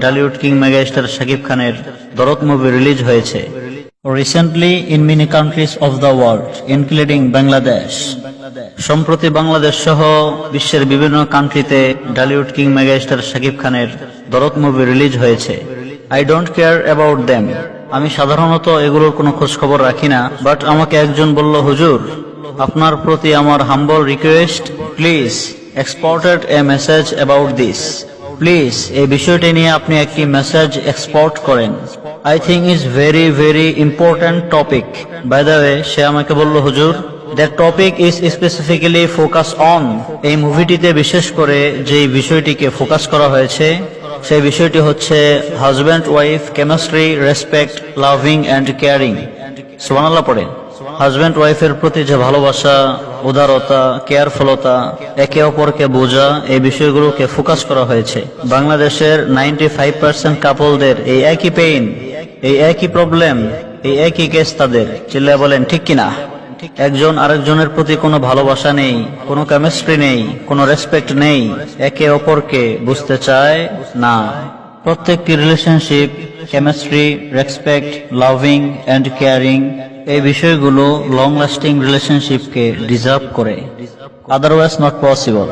Dhallywood king megastar Shakib খানের দরদ movie release হয়েছে। Recently in many countries of the world including Bangladesh. সম্প্রতি বাংলাদেশ সহ বিশ্বের বিভিন্ন কান্ট্রিতে ঢালিউড কিং মেগাস্টার শাকিব খানের দরদ মুভি রিলিজ হয়েছে। I don't care about them. আমি সাধারণত এগুলোর কোনো খোঁজ খবর রাখি না, বাট আমাকে একজন বলল, হুজুর, আপনার প্রতি আমার humble request, please exported a message about this. Please এই বিষয়টি নিয়ে আপনি একটি মেসেজ এক্সপোর্ট করেন। I think is very very important topic. By the way, সে আমাকে বলল, হুজুর, that topic is specifically focus on. এই মুভিটিতে বিশেষ করে যেই বিষয়টিকে ফোকাস করা হয়েছে সেই বিষয়টি হচ্ছে husband wife chemistry, respect, loving and caring. সুবহানাল্লাহ পড়ে। হাজব্যান্ড ওয়াইফের প্রতি যে ভালোবাসা, উদারতা, কেয়ারফুলতা, একে অপরকে বোঝা, এই বিষয়গুলোকে ফোকাস করা হয়েছে। বাংলাদেশের 95% কাপলদের এই একই পেইন, এই একই প্রবলেম, এই একই কেস তাদের। চিল্লায় বলেন ঠিক কিনা? একজন আরেকজনের প্রতি কোনো ভালোবাসা নেই, কোনো কেমিস্ট্রি নেই, কোনো রেসপেক্ট নেই, একে অপরকে বুঝতে চায় না। প্রত্যেকটি relationship chemistry, respect, loving and caring, এই বিষয়গুলো লং লাস্টিং রিলেশনশিপকে ডিজার্ভ করে। Otherwise not possible.